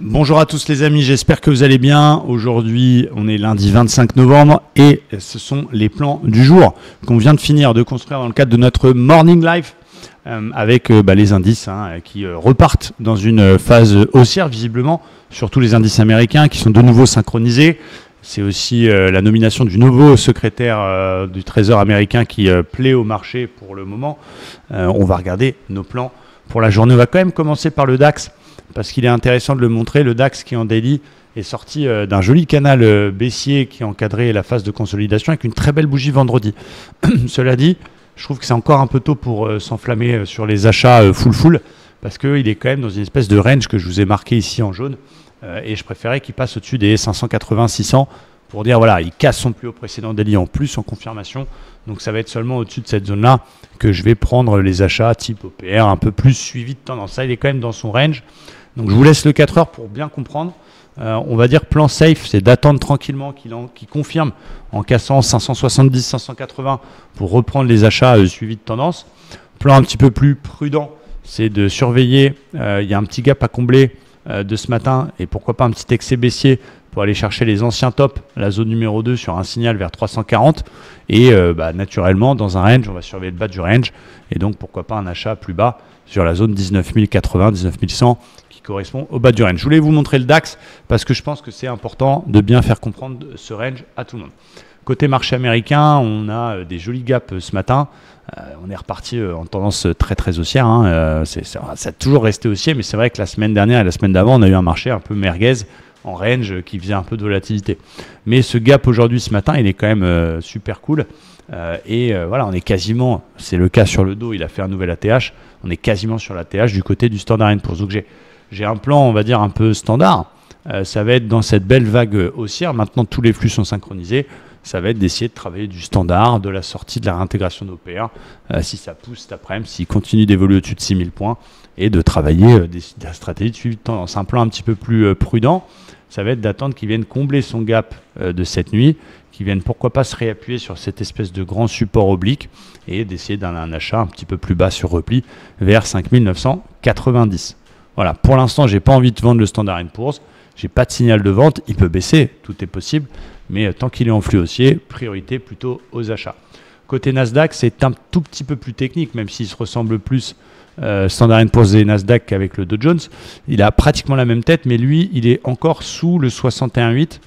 Bonjour à tous les amis, j'espère que vous allez bien. Aujourd'hui, on est lundi 25 novembre et ce sont les plans du jour qu'on vient de finir de construire dans le cadre de notre Morning Live avec les indices qui repartent dans une phase haussière visiblement, surtout les indices américains qui sont de nouveau synchronisés. C'est aussi la nomination du nouveau secrétaire du Trésor américain qui plaît au marché pour le moment. On va regarder nos plans pour la journée. On va quand même commencer par le DAX. Parce qu'il est intéressant de le montrer, le DAX qui en daily est sorti d'un joli canal baissier qui encadrait la phase de consolidation avec une très belle bougie vendredi. Cela dit, je trouve que c'est encore un peu tôt pour s'enflammer sur les achats full parce qu'il est quand même dans une espèce de range que je vous ai marqué ici en jaune et je préférais qu'il passe au-dessus des 580-600 pour dire voilà, il casse son plus haut précédent daily en plus en confirmation. Donc ça va être seulement au-dessus de cette zone-là que je vais prendre les achats type OPR un peu plus suivi de tendance. Ça, il est quand même dans son range. Donc je vous laisse le 4 heures pour bien comprendre. On va dire plan safe, c'est d'attendre tranquillement qu'il confirme en cassant 570, 580 pour reprendre les achats suivis de tendance. Plan un petit peu plus prudent, c'est de surveiller. Il y a un petit gap à combler de ce matin et pourquoi pas un petit excès baissier pour aller chercher les anciens tops, la zone numéro 2 sur un signal vers 340 et naturellement dans un range, on va surveiller le bas du range et donc pourquoi pas un achat plus bas sur la zone 19080, 19100 qui correspond au bas du range. Je voulais vous montrer le DAX parce que je pense que c'est important de bien faire comprendre ce range à tout le monde. Côté marché américain, on a des jolis gaps ce matin. On est reparti en tendance très haussière. Ça a toujours resté haussier, mais c'est vrai que la semaine dernière et la semaine d'avant, on a eu un marché un peu merguez en range qui faisait un peu de volatilité. Mais ce gap aujourd'hui, ce matin, il est quand même super cool. Voilà, on est quasiment, c'est le cas sur le dos, il a fait un nouvel ATH, on est quasiment sur l'ATH du côté du Standard & Poor's. Donc j'ai un plan, on va dire, un peu standard. Ça va être dans cette belle vague haussière. Maintenant, tous les flux sont synchronisés. Ça va être d'essayer de travailler du standard, de la sortie, de la réintégration d'OPR, si ça pousse cet après-midi, s'il continue d'évoluer au-dessus de 6000 points, et de travailler des stratégies de suivi de tendance. Un plan un petit peu plus prudent, ça va être d'attendre qu'il vienne combler son gap de cette nuit, qu'il vienne pourquoi pas se réappuyer sur cette espèce de grand support oblique, et d'essayer d'un achat un petit peu plus bas sur repli vers 5990. Voilà, pour l'instant, j'ai pas envie de vendre le Standard & Poor's. J'ai pas de signal de vente, il peut baisser, tout est possible, mais tant qu'il est en flux haussier, priorité plutôt aux achats. Côté Nasdaq, c'est un tout petit peu plus technique, même s'il se ressemble plus Standard & Poor's et Nasdaq qu'avec le Dow Jones. Il a pratiquement la même tête, mais lui, il est encore sous le 61,8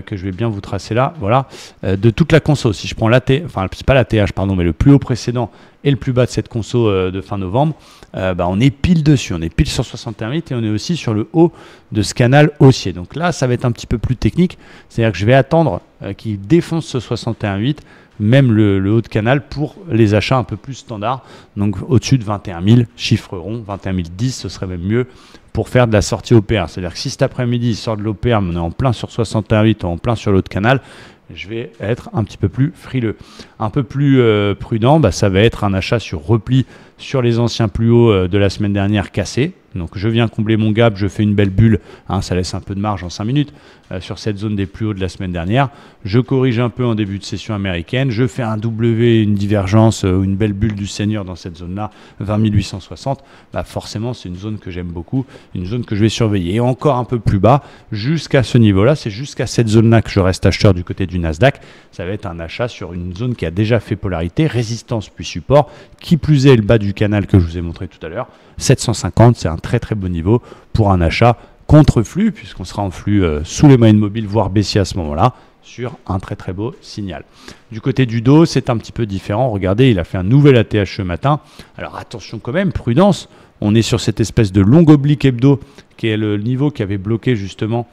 que je vais bien vous tracer là, voilà, de toute la conso. Si je prends c'est pas l'ATH, pardon, mais le plus haut précédent et le plus bas de cette conso de fin novembre, on est pile dessus, on est pile sur 61,8 et on est aussi sur le haut de ce canal haussier. Donc là, ça va être un petit peu plus technique, c'est-à-dire que je vais attendre qu'il défonce ce 61,8, même le haut de canal pour les achats un peu plus standards, donc au-dessus de 21 000, chiffre rond, 21 010, ce serait même mieux pour faire de la sortie OPR. C'est-à-dire que si cet après-midi il sort de l'OPR, on est en plein sur 61,8, en plein sur le haut de canal, je vais être un petit peu plus frileux. Un peu plus prudent, ça va être un achat sur repli sur les anciens plus hauts de la semaine dernière cassés. Donc je viens combler mon gap, je fais une belle bulle, ça laisse un peu de marge en 5 minutes sur cette zone des plus hauts de la semaine dernière. Je corrige un peu en début de session américaine, je fais un W, une divergence, une belle bulle du senior dans cette zone-là, 20 860. Forcément, c'est une zone que j'aime beaucoup, une zone que je vais surveiller. Et encore un peu plus bas, jusqu'à ce niveau-là, c'est jusqu'à cette zone-là que je reste acheteur du côté du Nasdaq. Ça va être un achat sur une zone qui a déjà fait polarité, résistance puis support, qui plus est le bas du canal que je vous ai montré tout à l'heure. 750, c'est un très bon niveau pour un achat contre flux, puisqu'on sera en flux sous les moyennes mobiles, voire baissier à ce moment-là, sur un très beau signal. Du côté du Dow, c'est un petit peu différent. Regardez, il a fait un nouvel ATH ce matin. Alors attention quand même, prudence. On est sur cette espèce de long oblique hebdo qui est le niveau qui avait bloqué justement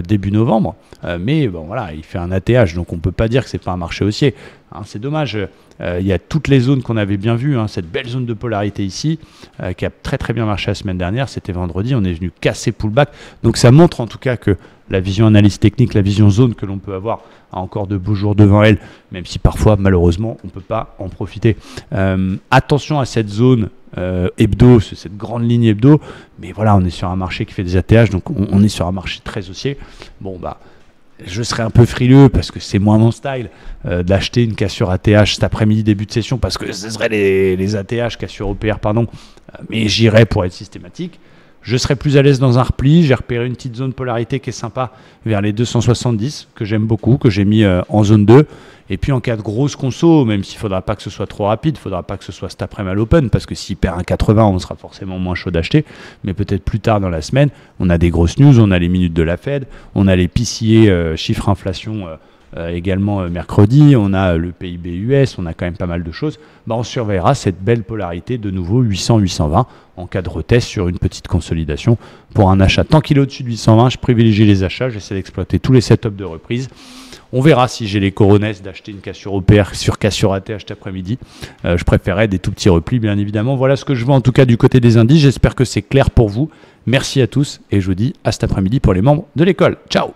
début novembre. Mais bon, voilà, il fait un ATH, donc on ne peut pas dire que ce n'est pas un marché haussier. C'est dommage. Il y a toutes les zones qu'on avait bien vues. Cette belle zone de polarité ici qui a très bien marché la semaine dernière. C'était vendredi. On est venu casser pullback. Donc ça montre en tout cas que la vision analyse technique, la vision zone que l'on peut avoir a encore de beaux jours devant elle, même si parfois, malheureusement, on ne peut pas en profiter. Attention à cette zone hebdo, cette grande ligne hebdo, mais voilà, on est sur un marché qui fait des ATH, donc on est sur un marché très haussier. Bon, je serais un peu frileux parce que c'est moins mon style d'acheter une cassure ATH cet après-midi début de session parce que ce serait les ATH, cassure OPR, pardon, mais j'irais pour être systématique. Je serai plus à l'aise dans un repli. J'ai repéré une petite zone polarité qui est sympa vers les 270, que j'aime beaucoup, que j'ai mis en zone 2. Et puis en cas de grosse conso, même s'il ne faudra pas que ce soit trop rapide, il ne faudra pas que ce soit cet après-midi à l'open, parce que s'il perd un 80, on sera forcément moins chaud d'acheter. Mais peut-être plus tard dans la semaine, on a des grosses news, on a les minutes de la Fed, on a les PCA, chiffres inflation également mercredi, on a le PIB US, on a quand même pas mal de choses. Bah, on surveillera cette belle polarité de nouveau 800-820 en cas de retest sur une petite consolidation pour un achat. Tant qu'il est au-dessus de 820, je privilégie les achats, j'essaie d'exploiter tous les setups de reprise. On verra si j'ai les coronesses d'acheter une cassure OPR sur cassure AT cet après-midi. Je préférerais des tout petits replis, bien évidemment. Voilà ce que je vois en tout cas du côté des indices. J'espère que c'est clair pour vous. Merci à tous et je vous dis à cet après-midi pour les membres de l'école. Ciao!